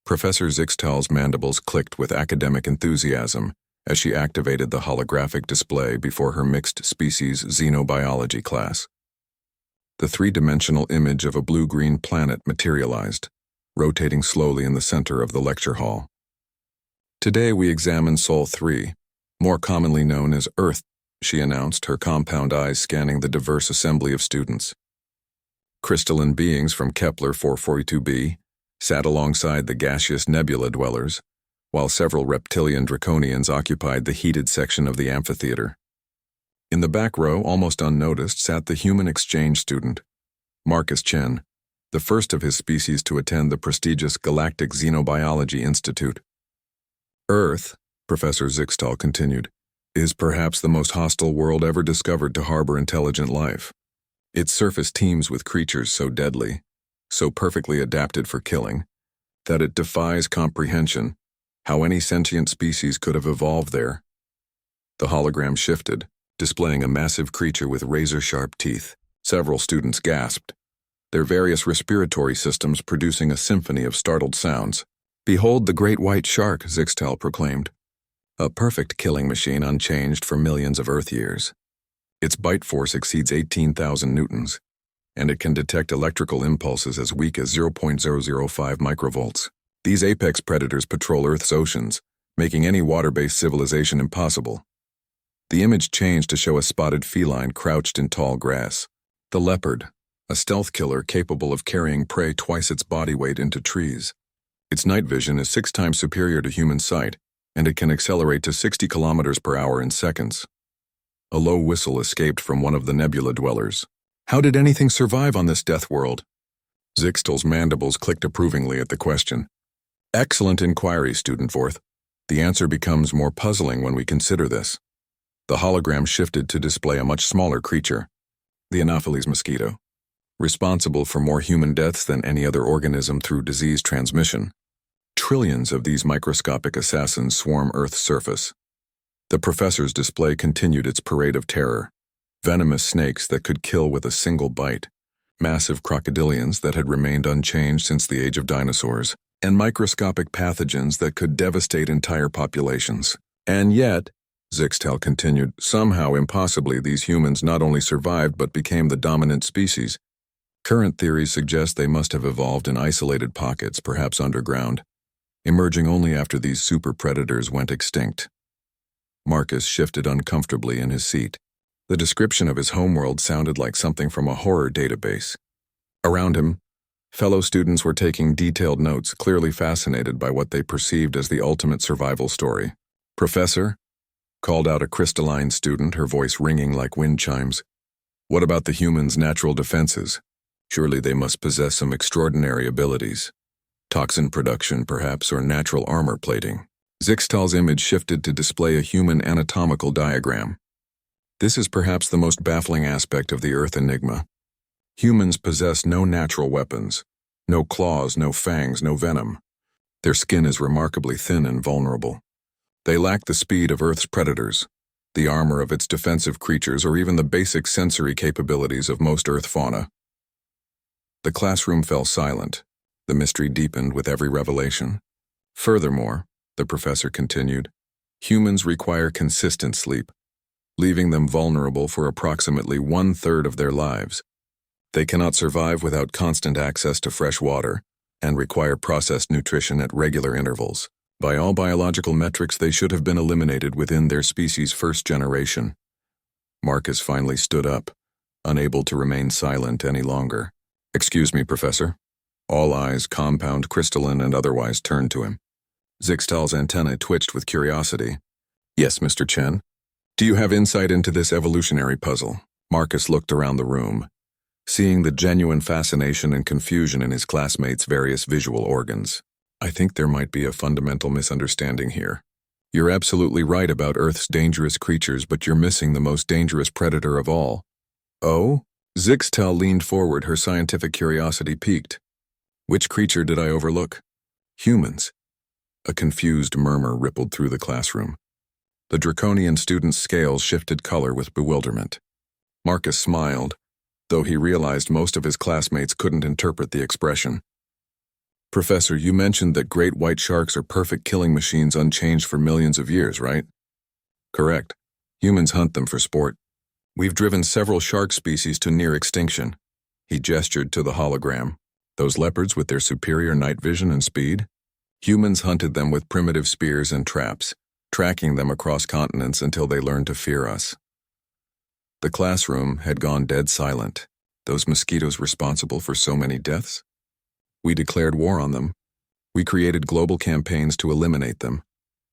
Professor Zixtal's mandibles clicked with academic enthusiasm as she activated the holographic display before her mixed-species xenobiology class. The three-dimensional image of a blue-green planet materialized, rotating slowly in the center of the lecture hall. Today we examine Sol 3, more commonly known as Earth, she announced, her compound eyes scanning the diverse assembly of students. Crystalline beings from Kepler 442b sat alongside the gaseous nebula dwellers, while several reptilian draconians occupied the heated section of the amphitheater. In the back row, almost unnoticed, sat the human exchange student, Marcus Chen, the first of his species to attend the prestigious Galactic Xenobiology Institute. Earth, Professor Zixtal continued, is perhaps the most hostile world ever discovered to harbor intelligent life. Its surface teems with creatures so deadly, so perfectly adapted for killing, that it defies comprehension how any sentient species could have evolved there. The hologram shifted, displaying a massive creature with razor-sharp teeth. Several students gasped, their various respiratory systems producing a symphony of startled sounds. "Behold the great white shark," Zixtal proclaimed. "A perfect killing machine unchanged for millions of Earth years. Its bite force exceeds 18,000 newtons, and it can detect electrical impulses as weak as 0.005 microvolts. These apex predators patrol Earth's oceans, making any water-based civilization impossible." The image changed to show a spotted feline crouched in tall grass. The leopard, a stealth killer capable of carrying prey twice its body weight into trees. Its night vision is 6 times superior to human sight, and it can accelerate to 60 kilometers per hour in seconds. A low whistle escaped from one of the nebula dwellers. "How did anything survive on this death world?" Zixtal's mandibles clicked approvingly at the question. "Excellent inquiry, Student Fourth. The answer becomes more puzzling when we consider this." The hologram shifted to display a much smaller creature, the Anopheles mosquito, responsible for more human deaths than any other organism through disease transmission. Trillions of these microscopic assassins swarm Earth's surface. The professor's display continued its parade of terror. Venomous snakes that could kill with a single bite, massive crocodilians that had remained unchanged since the age of dinosaurs, and microscopic pathogens that could devastate entire populations. And yet, Zixtal continued, somehow impossibly these humans not only survived but became the dominant species. Current theories suggest they must have evolved in isolated pockets, perhaps underground, emerging only after these super predators went extinct. Marcus shifted uncomfortably in his seat. The description of his homeworld sounded like something from a horror database. Around him, fellow students were taking detailed notes, clearly fascinated by what they perceived as the ultimate survival story. "Professor," called out a crystalline student, her voice ringing like wind chimes, "what about the humans' natural defenses? Surely they must possess some extraordinary abilities. Toxin production, perhaps, or natural armor plating." Zixtal's image shifted to display a human anatomical diagram. This is perhaps the most baffling aspect of the Earth enigma. Humans possess no natural weapons, no claws, no fangs, no venom. Their skin is remarkably thin and vulnerable. They lack the speed of Earth's predators, the armor of its defensive creatures, or even the basic sensory capabilities of most Earth fauna. The classroom fell silent. The mystery deepened with every revelation. Furthermore, the professor continued, humans require consistent sleep, leaving them vulnerable for approximately 1/3 of their lives. They cannot survive without constant access to fresh water and require processed nutrition at regular intervals. By all biological metrics, they should have been eliminated within their species' first generation. Marcus finally stood up, unable to remain silent any longer. "Excuse me, Professor." All eyes, compound, crystalline, and otherwise, turned to him. Zixtal's antennae twitched with curiosity. "Yes, Mr. Chen. Do you have insight into this evolutionary puzzle?" Marcus looked around the room, seeing the genuine fascination and confusion in his classmates' various visual organs. "I think there might be a fundamental misunderstanding here. You're absolutely right about Earth's dangerous creatures, but you're missing the most dangerous predator of all." "Oh?" Zixtal leaned forward, her scientific curiosity piqued. "Which creature did I overlook?" "Humans." A confused murmur rippled through the classroom. The draconian student's scales shifted color with bewilderment. Marcus smiled, though he realized most of his classmates couldn't interpret the expression. Professor, you mentioned that great white sharks are perfect killing machines unchanged for millions of years, right? Correct. Humans hunt them for sport. We've driven several shark species to near extinction. He gestured to the hologram. Those leopards with their superior night vision and speed? Humans hunted them with primitive spears and traps, tracking them across continents until they learned to fear us. The classroom had gone dead silent. Those mosquitoes responsible for so many deaths? We declared war on them. We created global campaigns to eliminate them,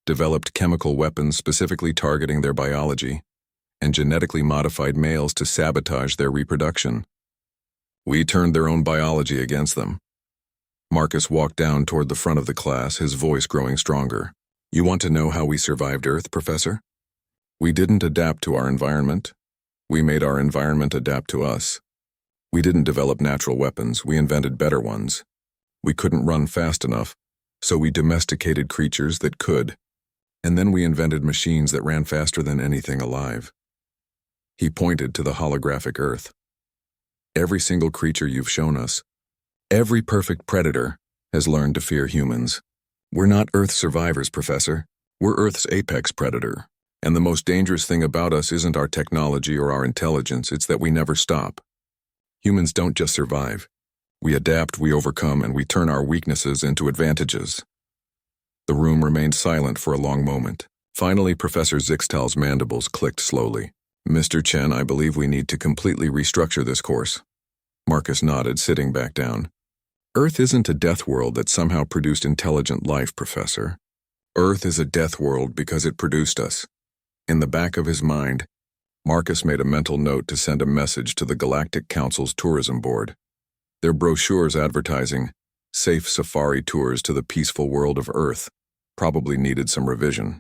developed chemical weapons specifically targeting their biology, and genetically modified males to sabotage their reproduction. We turned their own biology against them. Marcus walked down toward the front of the class, his voice growing stronger. You want to know how we survived Earth, Professor? We didn't adapt to our environment. We made our environment adapt to us. We didn't develop natural weapons, we invented better ones. We couldn't run fast enough, so we domesticated creatures that could. And then we invented machines that ran faster than anything alive. He pointed to the holographic Earth. Every single creature you've shown us, every perfect predator, has learned to fear humans. We're not Earth's survivors, Professor. We're Earth's apex predator. And the most dangerous thing about us isn't our technology or our intelligence, it's that we never stop. Humans don't just survive. We adapt, we overcome, and we turn our weaknesses into advantages. The room remained silent for a long moment. Finally, Professor Zixtal's mandibles clicked slowly. Mr. Chen, I believe we need to completely restructure this course. Marcus nodded, sitting back down. Earth isn't a death world that somehow produced intelligent life, Professor. Earth is a death world because it produced us. In the back of his mind, Marcus made a mental note to send a message to the Galactic Council's tourism board. Their brochures advertising safe safari tours to the peaceful world of Earth probably needed some revision.